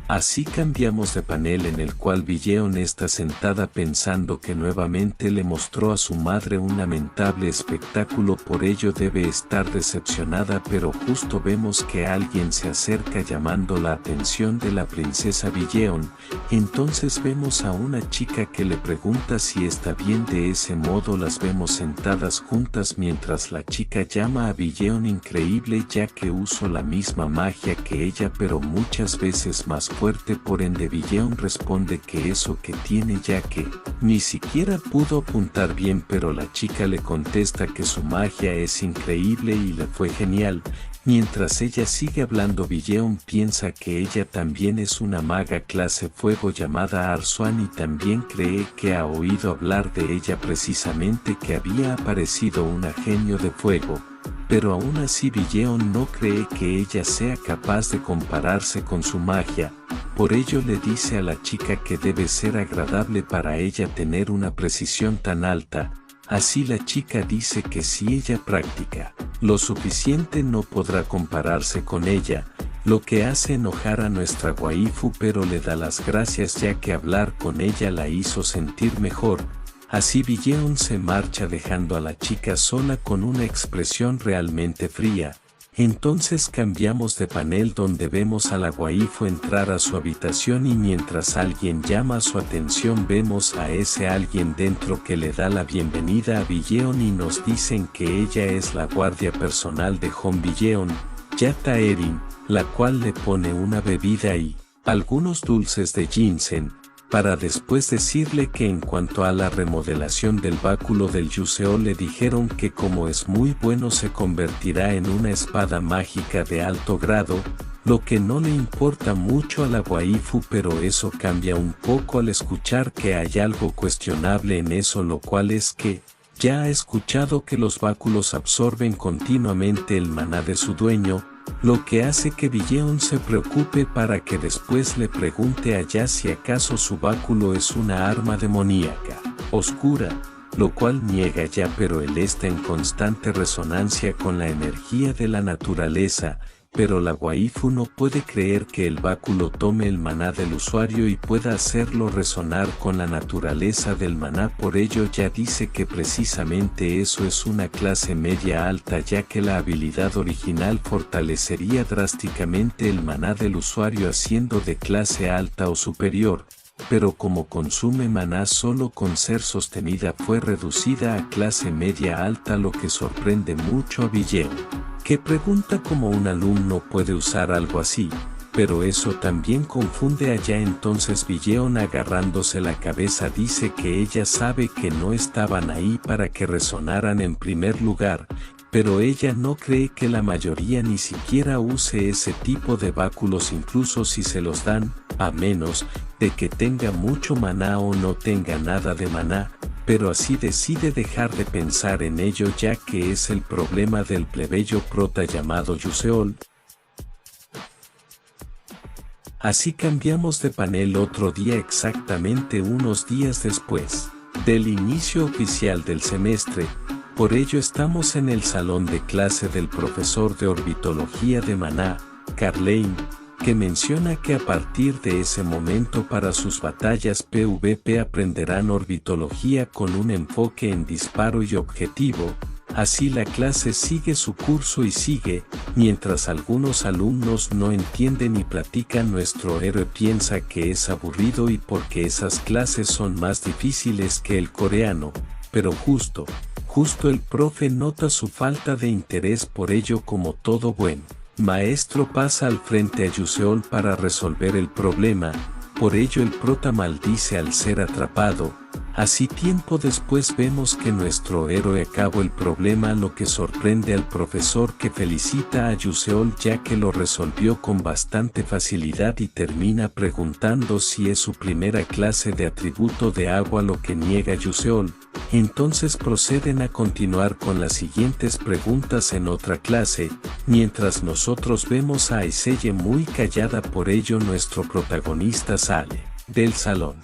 Así cambiamos de panel en el cual Billeon está sentada pensando que nuevamente le mostró a su madre un lamentable espectáculo, por ello debe estar decepcionada, pero justo vemos que alguien se acerca llamando la atención de la princesa Billeon. Entonces vemos a una chica que le pregunta si está bien. De ese modo las vemos sentadas juntas mientras la chica llama a Billeon increíble, ya que usó la misma magia que ella pero muchas veces más fuerte. Por ende Billeon responde que eso que tiene, ya que ni siquiera pudo apuntar bien, pero la chica le contesta que su magia es increíble y le fue genial. Mientras ella sigue hablando, Billeon piensa que ella también es una maga clase fuego llamada Arzuan y también cree que ha oído hablar de ella, precisamente que había aparecido una genio de fuego. Pero aún así Billeon no cree que ella sea capaz de compararse con su magia. Por ello le dice a la chica que debe ser agradable para ella tener una precisión tan alta. Así la chica dice que si ella practica lo suficiente no podrá compararse con ella, lo que hace enojar a nuestra waifu, pero le da las gracias ya que hablar con ella la hizo sentir mejor. Así Billeon se marcha dejando a la chica sola con una expresión realmente fría. Entonces cambiamos de panel donde vemos a la waifu entrar a su habitación y mientras alguien llama su atención vemos a ese alguien dentro que le da la bienvenida a Billeon y nos dicen que ella es la guardia personal de Hon Billeon, Yata Erin, la cual le pone una bebida y algunos dulces de ginseng, para después decirle que en cuanto a la remodelación del báculo del Yuseo le dijeron que como es muy bueno se convertirá en una espada mágica de alto grado, lo que no le importa mucho a la waifu, pero eso cambia un poco al escuchar que hay algo cuestionable en eso, lo cual es que ya ha escuchado que los báculos absorben continuamente el maná de su dueño, lo que hace que Billeon se preocupe para que después le pregunte a Ya si acaso su báculo es una arma demoníaca, oscura, lo cual niega Ya, pero él está en constante resonancia con la energía de la naturaleza, pero la waifu no puede creer que el báculo tome el maná del usuario y pueda hacerlo resonar con la naturaleza del maná. Por ello Ya dice que precisamente eso es una clase media alta, ya que la habilidad original fortalecería drásticamente el maná del usuario haciendo de clase alta o superior, pero como consume maná solo con ser sostenida fue reducida a clase media alta, lo que sorprende mucho a Billeon, que pregunta cómo un alumno puede usar algo así, pero eso también confunde a Ya. Entonces Billeon, agarrándose la cabeza, dice que ella sabe que no estaban ahí para que resonaran en primer lugar, pero ella no cree que la mayoría ni siquiera use ese tipo de báculos incluso si se los dan, a menos de que tenga mucho maná o no tenga nada de maná. Pero así decide dejar de pensar en ello, ya que es el problema del plebeyo prota llamado Yuseol. Así cambiamos de panel otro día, exactamente unos días después del inicio oficial del semestre. Por ello estamos en el salón de clase del profesor de orbitología de maná, Carlane, que menciona que a partir de ese momento para sus batallas PvP aprenderán orbitología con un enfoque en disparo y objetivo. Así la clase sigue su curso y sigue, mientras algunos alumnos no entienden y platican. Nuestro héroe piensa que es aburrido y porque esas clases son más difíciles que el coreano, pero justo el profe nota su falta de interés, por ello como todo buen maestro pasa al frente a Yuseol para resolver el problema. Por ello el prota maldice al ser atrapado. Así tiempo después vemos que nuestro héroe acabó el problema, lo que sorprende al profesor, que felicita a Yuseol ya que lo resolvió con bastante facilidad y termina preguntando si es su primera clase de atributo de agua, lo que niega Yuseol. Entonces proceden a continuar con las siguientes preguntas en otra clase, mientras nosotros vemos a Aiseye muy callada. Por ello nuestro protagonista sale del salón.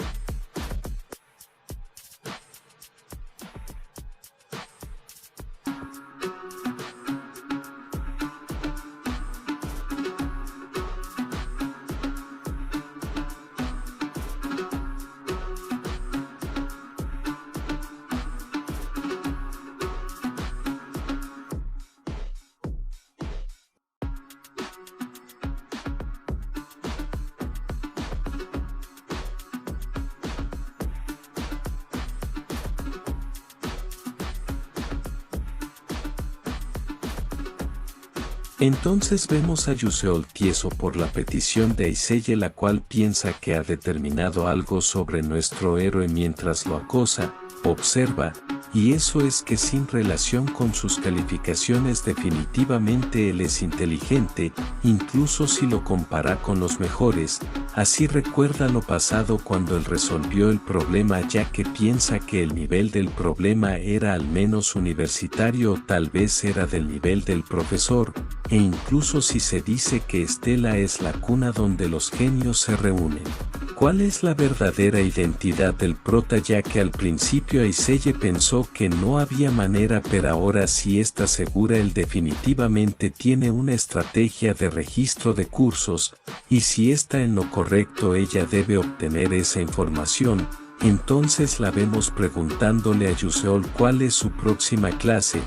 Entonces vemos a Yuseol tieso por la petición de Aiseye, la cual piensa que ha determinado algo sobre nuestro héroe mientras lo acosa, observa, y eso es que sin relación con sus calificaciones definitivamente él es inteligente, incluso si lo compara con los mejores. Así recuerda lo pasado cuando él resolvió el problema, ya que piensa que el nivel del problema era al menos universitario o tal vez era del nivel del profesor, e incluso si se dice que Estela es la cuna donde los genios se reúnen. ¿Cuál es la verdadera identidad del prota? Ya que al principio Aiseye pensó que no había manera, pero ahora sí está segura. Él definitivamente tiene una estrategia de registro de cursos, y si está en lo correcto ella debe obtener esa información. Entonces la vemos preguntándole a Yuseol cuál es su próxima clase,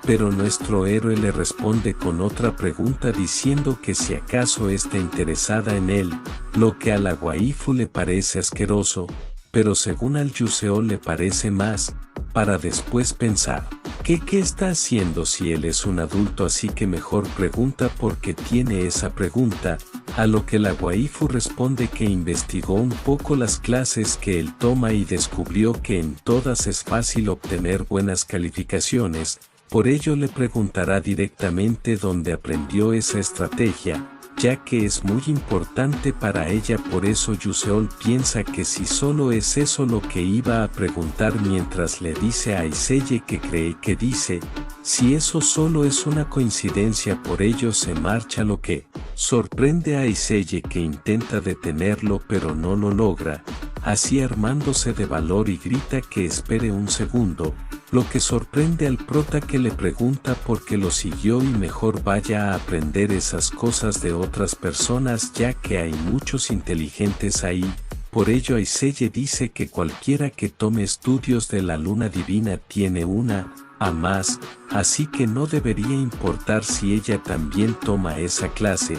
pero nuestro héroe le responde con otra pregunta diciendo que si acaso está interesada en él, lo que a la waifu le parece asqueroso, pero según al Yuseol le parece más, para después pensar, ¿qué está haciendo si él es un adulto? Así que mejor pregunta por qué tiene esa pregunta, a lo que la waifu responde que investigó un poco las clases que él toma y descubrió que en todas es fácil obtener buenas calificaciones. Por ello le preguntará directamente dónde aprendió esa estrategia, ya que es muy importante para ella. Por eso Yuseol piensa que si solo es eso lo que iba a preguntar, mientras le dice a Aiseye que cree que dice, si eso solo es una coincidencia. Por ello se marcha, lo que sorprende a Aiseye, que intenta detenerlo pero no lo logra, así armándose de valor y grita que espere un segundo, lo que sorprende al prota, que le pregunta por qué lo siguió y mejor vaya a aprender esas cosas de otras personas, ya que hay muchos inteligentes ahí. Por ello Aiseye dice que cualquiera que tome estudios de la luna divina tiene una a más, así que no debería importar si ella también toma esa clase,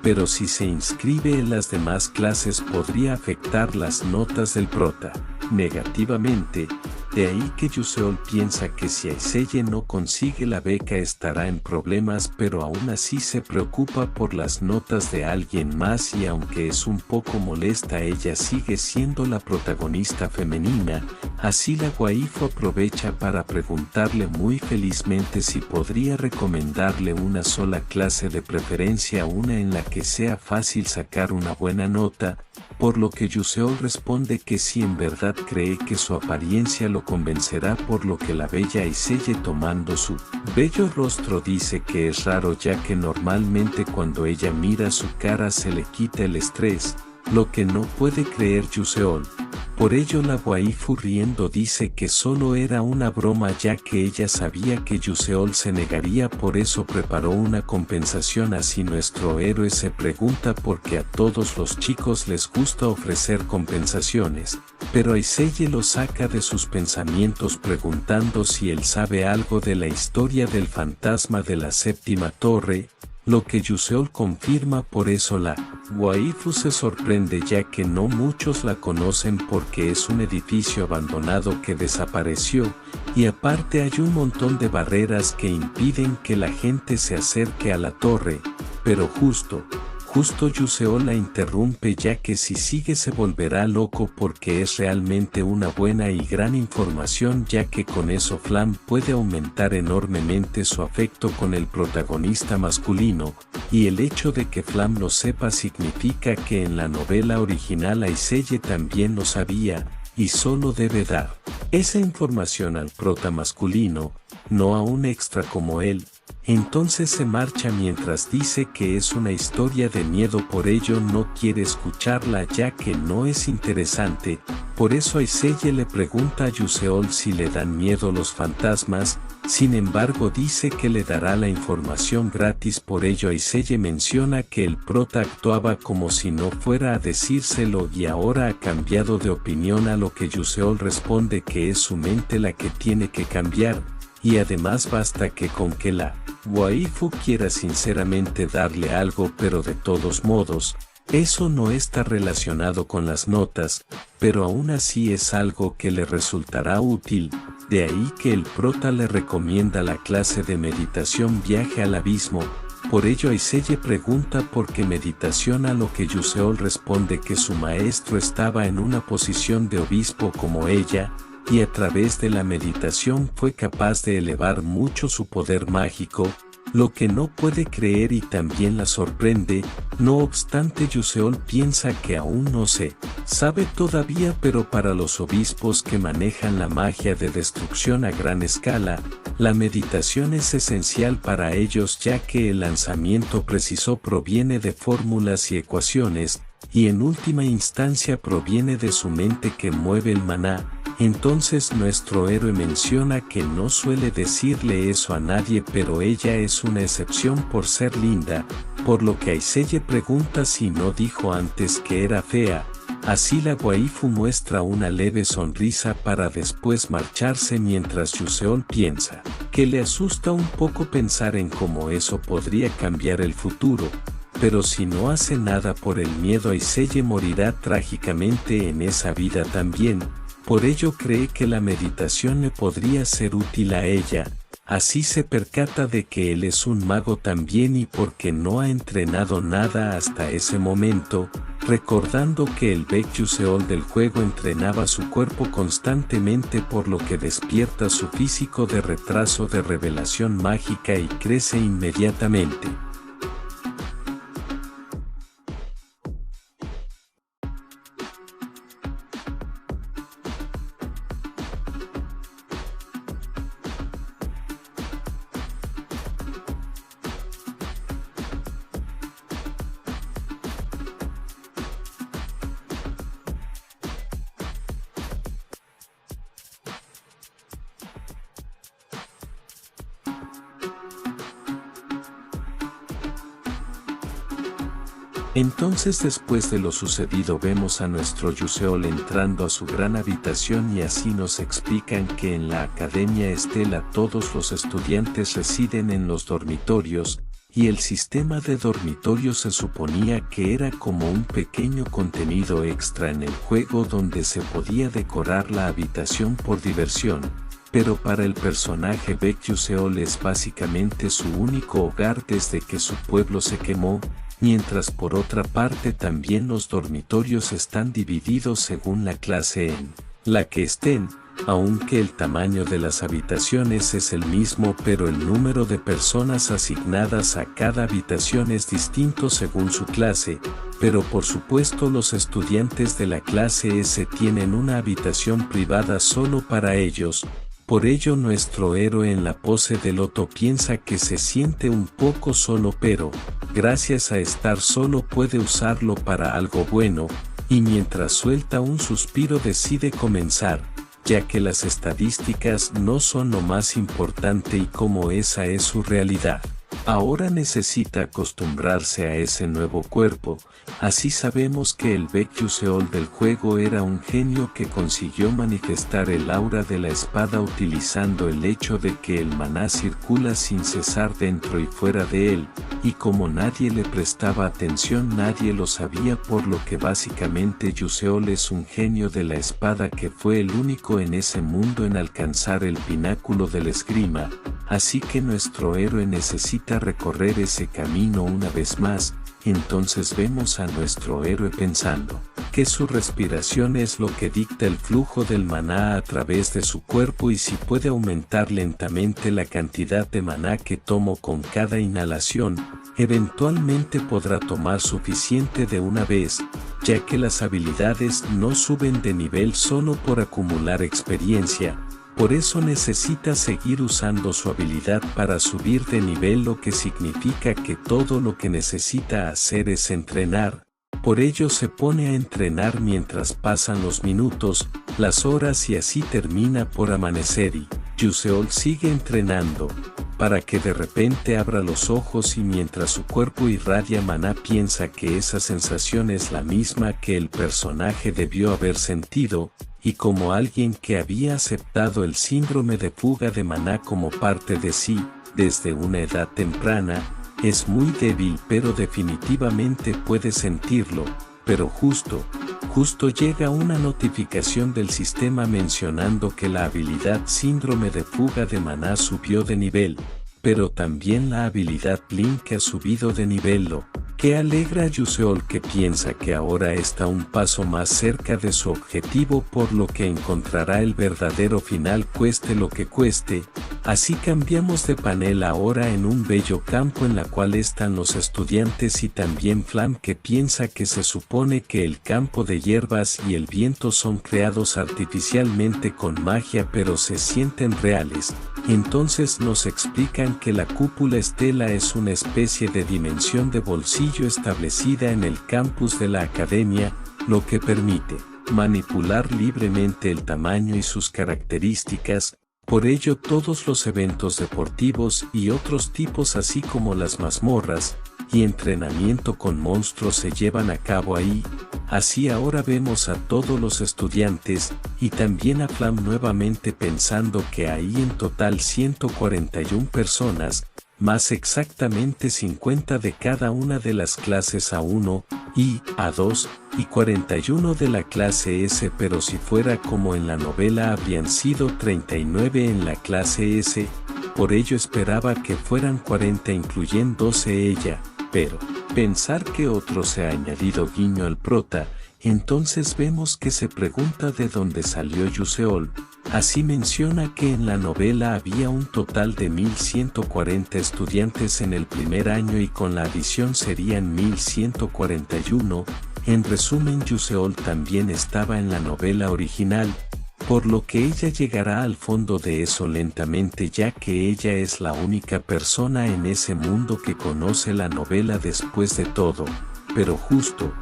pero si se inscribe en las demás clases podría afectar las notas del prota negativamente. De ahí que Yuseol piensa que si Aiseye no consigue la beca estará en problemas, pero aún así se preocupa por las notas de alguien más, y aunque es un poco molesta, ella sigue siendo la protagonista femenina. Así la waifu aprovecha para preguntarle muy felizmente si podría recomendarle una sola clase, de preferencia una en la que sea fácil sacar una buena nota, por lo que Yuseol responde que si en verdad cree que su apariencia lo convencerá, por lo que la bella Aiseye, tomando su bello rostro, dice que es raro, ya que normalmente cuando ella mira su cara se le quita el estrés, lo que no puede creer Yuseol. Por ello la waifu, riendo, dice que solo era una broma, ya que ella sabía que Yuseol se negaría, por eso preparó una compensación. Así nuestro héroe se pregunta por qué a todos los chicos les gusta ofrecer compensaciones, pero Aiseye lo saca de sus pensamientos preguntando si él sabe algo de la historia del fantasma de la séptima torre, lo que Yuseol confirma. Por eso la waifu se sorprende, ya que no muchos la conocen porque es un edificio abandonado que desapareció, y aparte hay un montón de barreras que impiden que la gente se acerque a la torre, pero justo Yuseol la interrumpe, ya que si sigue se volverá loco, porque es realmente una buena y gran información, ya que con eso Flam puede aumentar enormemente su afecto con el protagonista masculino, y el hecho de que Flam lo sepa significa que en la novela original Aiseye también lo sabía, y solo debe dar esa información al prota masculino, no a un extra como él. Entonces se marcha mientras dice que es una historia de miedo, por ello no quiere escucharla ya que no es interesante. Por eso Aiseye le pregunta a Yuseol si le dan miedo los fantasmas, sin embargo dice que le dará la información gratis. Por ello Aiseye menciona que el prota actuaba como si no fuera a decírselo y ahora ha cambiado de opinión, a lo que Yuseol responde que es su mente la que tiene que cambiar, y además basta que con que la waifu quiera sinceramente darle algo, pero de todos modos, eso no está relacionado con las notas, pero aún así es algo que le resultará útil. De ahí que el prota le recomienda la clase de meditación Viaje al Abismo, Por ello Aiselle pregunta por qué meditación, a lo que Yuseol responde que su maestro estaba en una posición de obispo como ella, y a través de la meditación fue capaz de elevar mucho su poder mágico, lo que no puede creer y también la sorprende. No obstante, Yuseol piensa que aún no se sabe todavía, pero para los obispos que manejan la magia de destrucción a gran escala, la meditación es esencial para ellos, ya que el lanzamiento preciso proviene de fórmulas y ecuaciones, y en última instancia proviene de su mente que mueve el maná. Entonces nuestro héroe menciona que no suele decirle eso a nadie, pero ella es una excepción por ser linda, por lo que Aiselle pregunta si no dijo antes que era fea. Así la waifu muestra una leve sonrisa para después marcharse, mientras Yuseol piensa que le asusta un poco pensar en cómo eso podría cambiar el futuro. Pero si no hace nada por el miedo, Aiselle morirá trágicamente en esa vida también. Por ello cree que la meditación le podría ser útil a ella. Así se percata de que él es un mago también, y porque no ha entrenado nada hasta ese momento, recordando que el Baek Yuseol del juego entrenaba su cuerpo constantemente, por lo que despierta su físico de retraso de revelación mágica y crece inmediatamente. Entonces, después de lo sucedido, vemos a nuestro Yuseol entrando a su gran habitación, y así nos explican que en la Academia Estela todos los estudiantes residen en los dormitorios, y el sistema de dormitorios se suponía que era como un pequeño contenido extra en el juego donde se podía decorar la habitación por diversión. Pero para el personaje Baek Yuseol es básicamente su único hogar desde que su pueblo se quemó. Mientras por otra parte también los dormitorios están divididos según la clase en la que estén, aunque el tamaño de las habitaciones es el mismo, pero el número de personas asignadas a cada habitación es distinto según su clase. Pero por supuesto los estudiantes de la clase S tienen una habitación privada solo para ellos. Por ello nuestro héroe en la pose de loto piensa que se siente un poco solo, pero gracias a estar solo puede usarlo para algo bueno, y mientras suelta un suspiro decide comenzar, ya que las estadísticas no son lo más importante y como esa es su realidad. Ahora necesita acostumbrarse a ese nuevo cuerpo. Así sabemos que el Baek Yuseol del juego era un genio que consiguió manifestar el aura de la espada utilizando el hecho de que el maná circula sin cesar dentro y fuera de él, y como nadie le prestaba atención nadie lo sabía, por lo que básicamente Yuseol es un genio de la espada que fue el único en ese mundo en alcanzar el pináculo del esgrima. Así que nuestro héroe necesita recorrer ese camino una vez más. Entonces vemos a nuestro héroe pensando que su respiración es lo que dicta el flujo del maná a través de su cuerpo, y si puede aumentar lentamente la cantidad de maná que tomo con cada inhalación, eventualmente podrá tomar suficiente de una vez, ya que las habilidades no suben de nivel solo por acumular experiencia. Por eso necesita seguir usando su habilidad para subir de nivel, lo que significa que todo lo que necesita hacer es entrenar. Por ello se pone a entrenar mientras pasan los minutos, las horas, y así termina por amanecer y Yuseol sigue entrenando, para que de repente abra los ojos y mientras su cuerpo irradia maná piensa que esa sensación es la misma que el personaje debió haber sentido, y como alguien que había aceptado el síndrome de fuga de maná como parte de sí, desde una edad temprana, es muy débil pero definitivamente puede sentirlo, pero justo llega una notificación del sistema mencionando que la habilidad síndrome de fuga de maná subió de nivel. pero también la habilidad Blink que ha subido de nivel, lo que alegra a Yuseol, que piensa que ahora está un paso más cerca de su objetivo, por lo que encontrará el verdadero final cueste lo que cueste. Así cambiamos de panel ahora en un bello campo en la cual están los estudiantes y también Flam, que piensa que se supone que el campo de hierbas y el viento son creados artificialmente con magia, pero se sienten reales. Entonces nos explican que la cúpula estela es una especie de dimensión de bolsillo establecida en el campus de la academia, lo que permite manipular libremente el tamaño y sus características. Por ello todos los eventos deportivos y otros tipos, así como las mazmorras y entrenamiento con monstruos, se llevan a cabo ahí. Así ahora vemos a todos los estudiantes y también a Flam nuevamente, pensando que hay en total 141 personas, más exactamente 50 de cada una de las clases A1 y A2 y 41 de la clase S, pero si fuera como en la novela habrían sido 39 en la clase S, por ello esperaba que fueran 40 incluyéndose ella, pero pensar que otro se ha añadido, guiño al prota. Entonces vemos que se pregunta de dónde salió Yuseol. Así menciona que en la novela había un total de 1140 estudiantes en el primer año y con la adición serían 1141. En resumen, Yuseol también estaba en la novela original, por lo que ella llegará al fondo de eso lentamente, ya que ella es la única persona en ese mundo que conoce la novela después de todo. Pero justo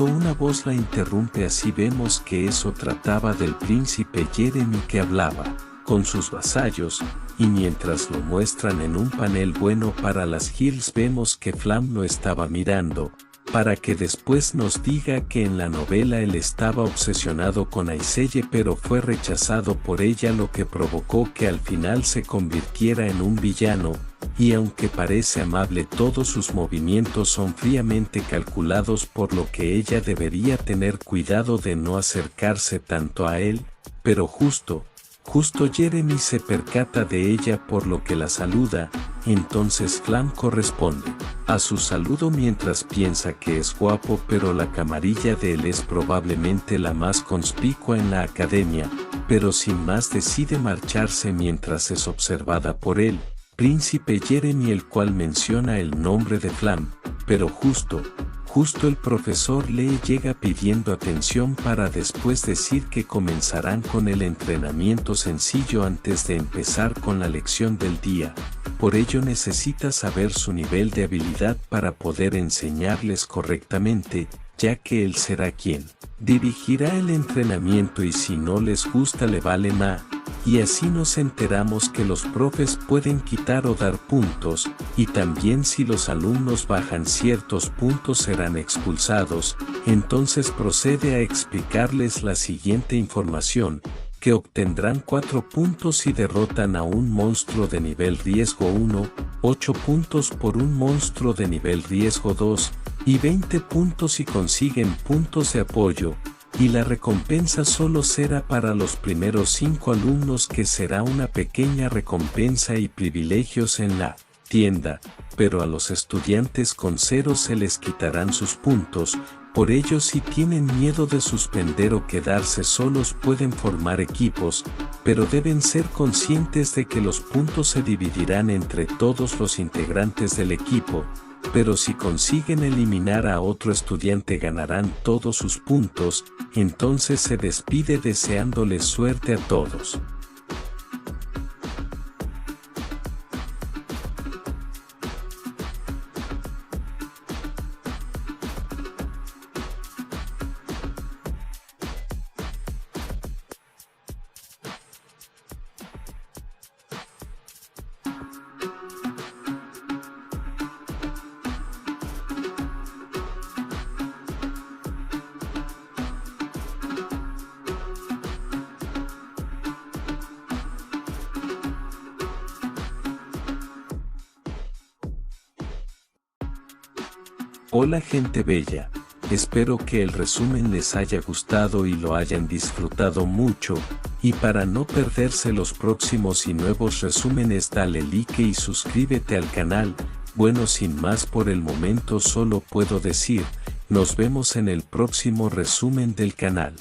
una voz la interrumpe. Así vemos que eso trataba del príncipe Jeremy, que hablaba con sus vasallos, y mientras lo muestran en un panel bueno para las Hills, vemos que Flam lo estaba mirando, para que después nos diga que en la novela él estaba obsesionado con Aiselle, pero fue rechazado por ella, lo que provocó que al final se convirtiera en un villano. Y aunque parece amable, todos sus movimientos son fríamente calculados, por lo que ella debería tener cuidado de no acercarse tanto a él. Pero justo Jeremy se percata de ella, por lo que la saluda. Entonces Flam corresponde a su saludo mientras piensa que es guapo, pero la camarilla de él es probablemente la más conspicua en la academia, pero sin más decide marcharse mientras es observada por él, príncipe Jeremy, el cual menciona el nombre de Flam, pero justo el profesor Lee llega pidiendo atención para después decir que comenzarán con el entrenamiento sencillo antes de empezar con la lección del día. Por ello necesita saber su nivel de habilidad para poder enseñarles correctamente, ya que él será quien dirigirá el entrenamiento y si no les gusta le vale nada. Y así nos enteramos que los profes pueden quitar o dar puntos, y también si los alumnos bajan ciertos puntos serán expulsados. Entonces procede a explicarles la siguiente información, que obtendrán 4 puntos si derrotan a un monstruo de nivel riesgo 1, 8 puntos por un monstruo de nivel riesgo 2, y 20 puntos si consiguen puntos de apoyo. Y la recompensa solo será para los primeros 5 alumnos, que será una pequeña recompensa y privilegios en la tienda, pero a los estudiantes con 0 se les quitarán sus puntos. Por ello, si tienen miedo de suspender o quedarse solos, pueden formar equipos, pero deben ser conscientes de que los puntos se dividirán entre todos los integrantes del equipo. Pero si consiguen eliminar a otro estudiante ganarán todos sus puntos. Entonces se despide deseándoles suerte a todos. Hola gente bella, espero que el resumen les haya gustado y lo hayan disfrutado mucho. Y para no perderse los próximos y nuevos resúmenes, dale like y suscríbete al canal. Bueno, sin más por el momento solo puedo decir, nos vemos en el próximo resumen del canal.